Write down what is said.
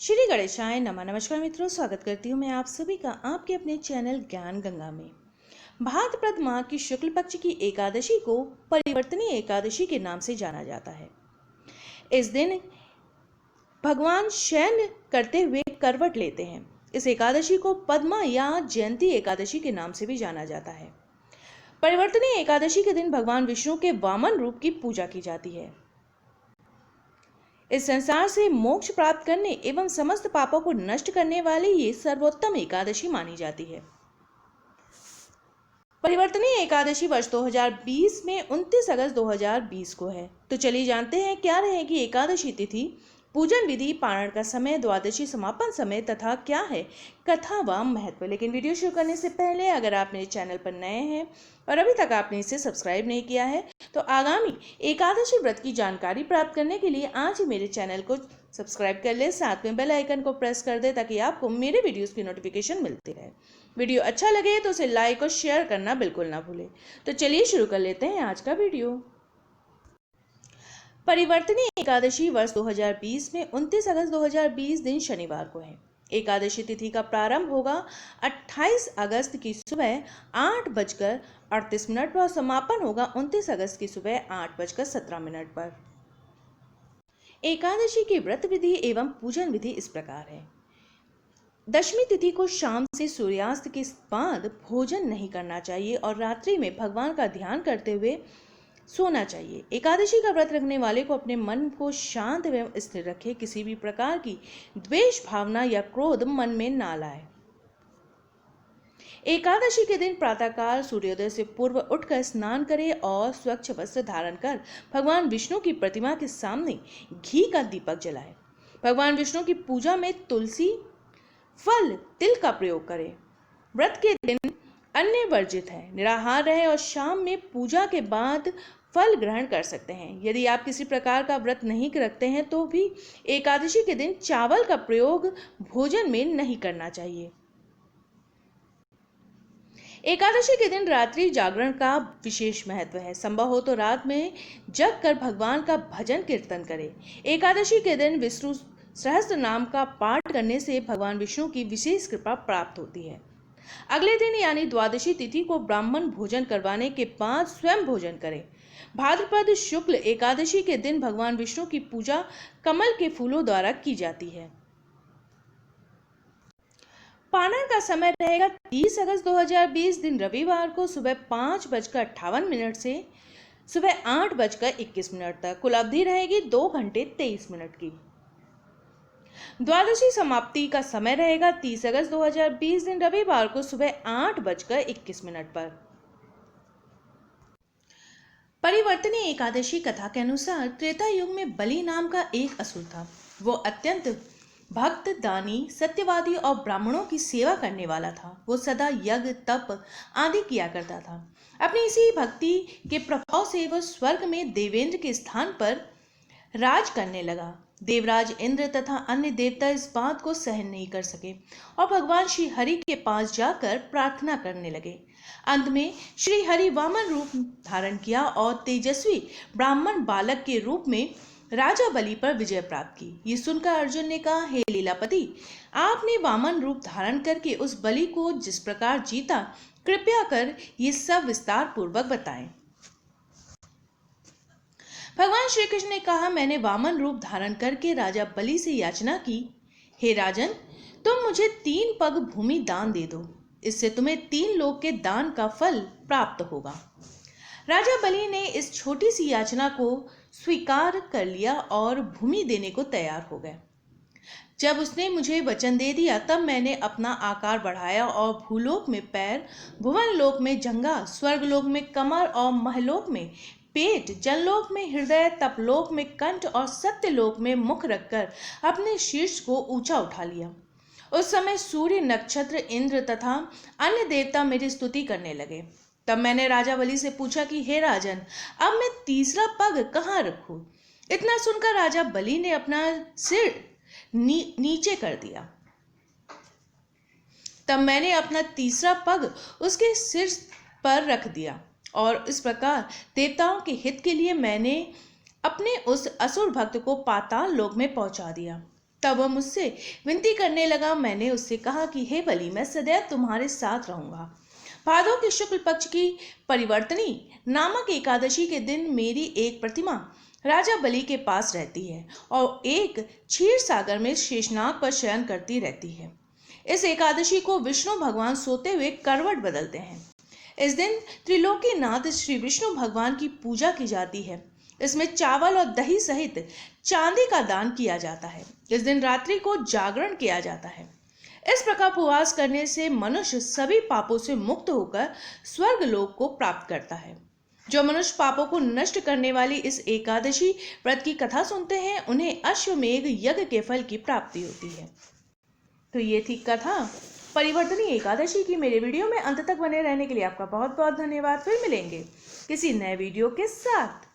श्री गणेशाय नमः। नमस्कार मित्रों, स्वागत करती हूँ मैं आप सभी का आपके अपने चैनल ज्ञान गंगा में। भाद्रपद माह की शुक्ल पक्ष की एकादशी को परिवर्तनीय एकादशी के नाम से जाना जाता है। इस दिन भगवान शयन करते हुए करवट लेते हैं। इस एकादशी को पद्मा या जयंती एकादशी के नाम से भी जाना जाता है। परिवर्तनीय एकादशी के दिन भगवान विष्णु के वामन रूप की पूजा की जाती है। इस संसार से मोक्ष प्राप्त करने एवं समस्त पापों को नष्ट करने वाली ये सर्वोत्तम एकादशी मानी जाती है। परिवर्तनीय एकादशी वर्ष 2020 में 29 अगस्त 2020 को है। तो चलिए जानते हैं क्या रहेगी एकादशी तिथि, पूजन विधि, पारण का समय, द्वादशी समापन समय तथा क्या है कथा व महत्व। लेकिन वीडियो शुरू करने से पहले अगर आप मेरे चैनल पर नए हैं और अभी तक आपने इसे सब्सक्राइब नहीं किया है तो आगामी एकादशी व्रत की जानकारी प्राप्त करने के लिए आज ही मेरे चैनल को सब्सक्राइब कर ले, साथ में बेल आइकन को प्रेस कर दे ताकि आपको मेरे वीडियोस की नोटिफिकेशन मिलती रहे। वीडियो अच्छा लगे तो उसे लाइक और शेयर करना बिल्कुल ना भूलें। तो चलिए शुरू कर लेते हैं आज का वीडियो। परिवर्तनीय एकादशी वर्ष 2020 में 29 अगस्त 2020 दिन शनिवार को है। एकादशी तिथि का प्रारंभ होगा 28 अगस्त की सुबह 8:38 पर और समापन होगा 29 अगस्त की सुबह 8:17 पर। एकादशी की व्रत विधि एवं पूजन विधि इस प्रकार है। दशमी तिथि को शाम से सूर्यास्त के बाद भोजन नहीं करना चाहिए और रात्रि में भगवान का ध्यान करते हुए सोना चाहिए। एकादशी का व्रत रखने वाले को अपने मन को शांत एवं स्थिर रखे, किसी भी प्रकार की द्वेष भावना या क्रोध मन में ना लाए। एकादशी के दिन प्रातःकाल सूर्योदय से पूर्व उठकर स्नान करें और स्वच्छ वस्त्र धारण कर भगवान विष्णु की प्रतिमा के सामने घी का दीपक जलाएं। भगवान विष्णु की पूजा में तुलसी, फल, तिल का प्रयोग करें। व्रत के दिन अन्न वर्जित है, निराहार रहे और शाम में पूजा के बाद फल ग्रहण कर सकते हैं। यदि आप किसी प्रकार का व्रत नहीं रखते हैं तो भी एकादशी के दिन चावल का प्रयोग भोजन में नहीं करना चाहिए। एकादशी के दिन रात्रि जागरण का विशेष महत्व है। संभव हो तो रात में जग कर भगवान का भजन कीर्तन करें। एकादशी के दिन विष्णु सहस्त्र नाम का पाठ करने से भगवान विष्णु की विशेष कृपा प्राप्त होती है। अगले दिन यानी द्वादशी तिथि को ब्राह्मण भोजन करवाने के बाद स्वयं भोजन करें। भाद्रपद शुक्ल एकादशी के दिन भगवान विष्णु की पूजा कमल के फूलों द्वारा की जाती है। पारण का समय रहेगा 30 अगस्त 2020 दिन रविवार को सुबह 5:58 से सुबह 8:21 तक। कुल अवधि रहेगी 2 घंटे 23 मिनट की। द्वादशी समाप्ति का समय रहेगा 30 अगस्त 2020 दिन रविवार को सुबह 8:21 पर। परिवर्तनीय एकादशी कथा के अनुसार त्रेता युग में बलि नाम का एक असुर था। वो अत्यंत भक्त, दानी, सत्यवादी और ब्राह्मणों की सेवा करने वाला था। वो सदा यज्ञ, तप आदि किया करता था। अपनी इसी भक्ति के प्रभाव से वह स्वर्ग में देवेंद्र के स्थान पर राज करने लगा। देवराज इंद्र तथा अन्य देवता इस बात को सहन नहीं कर सके और भगवान श्री हरि के पास जाकर प्रार्थना करने लगे। अंत में श्री हरि वामन रूप धारण किया और तेजस्वी ब्राह्मण बालक के रूप में राजा बलि पर विजय प्राप्त की। ये सुनकर अर्जुन ने कहा, हे लीलापति, आपने वामन रूप धारण करके उस बलि को जिस प्रकार जीता, कृपया कर ये सब विस्तार पूर्वक बताएं। भगवान श्री कृष्ण ने कहा, मैंने वामन रूप धारण करके राजा बलि से याचना की, हे राजन, तुम मुझे 3 पग भूमि दान दे दो, इससे तुम्हें 3 लोक के दान का फल प्राप्त होगा। राजा बलि ने इस छोटी सी याचना को स्वीकार कर लिया और भूमि देने को तैयार हो गए। जब उसने मुझे वचन दे दिया तब मैंने अपना आकार बढ़ाया और भूलोक में पैर, भुवन लोक में जंघा, स्वर्गलोक में कमर और महलोक में पेट, जनलोक में हृदय, तपलोक में कंठ और सत्यलोक में मुख रखकर अपने शीर्ष को ऊंचा उठा लिया। उस समय सूर्य, नक्षत्र, इंद्र तथा अन्य देवता मेरी स्तुति करने लगे। तब मैंने राजा बलि से पूछा कि हे राजन, अब मैं तीसरा पग कहाँ रखूं? इतना सुनकर राजा बलि ने अपना सिर नीचे कर दिया। तब मैंने अपना तीसरा पग उसके सिर पर रख दिया और इस प्रकार देवताओं के हित के लिए मैंने अपने उस असुर भक्त को पाताल लोक में पहुंचा दिया। तब वह मुझसे विनती करने लगा। मैंने उससे कहा कि हे बलि, मैं सदैव तुम्हारे साथ रहूंगा। भादों के शुक्ल पक्ष की परिवर्तनी नामक एकादशी के दिन मेरी एक प्रतिमा राजा बलि के पास रहती है और एक क्षीर सागर में शेषनाग पर शयन करती रहती है। इस एकादशी को विष्णु भगवान सोते हुए करवट बदलते हैं। इस दिन त्रिलोकीनाथ श्री विष्णु भगवान की पूजा की जाती है। इसमें चावल और दही सहित चांदी का दान किया जाता है। इस दिन रात्रि को जागरण किया जाता है। इस प्रकार उपवास करने से मनुष्य सभी पापों से मुक्त होकर स्वर्ग लोक को प्राप्त करता है। जो मनुष्य पापों को नष्ट करने वाली इस एकादशी व्रत की कथा सुनते हैं, उन्हें अश्वमेघ यज्ञ के फल की प्राप्ति होती है। तो ये थी कथा परिवर्तनी एकादशी की। मेरे वीडियो में अंत तक बने रहने के लिए आपका बहुत बहुत धन्यवाद। फिर मिलेंगे किसी नए वीडियो के साथ।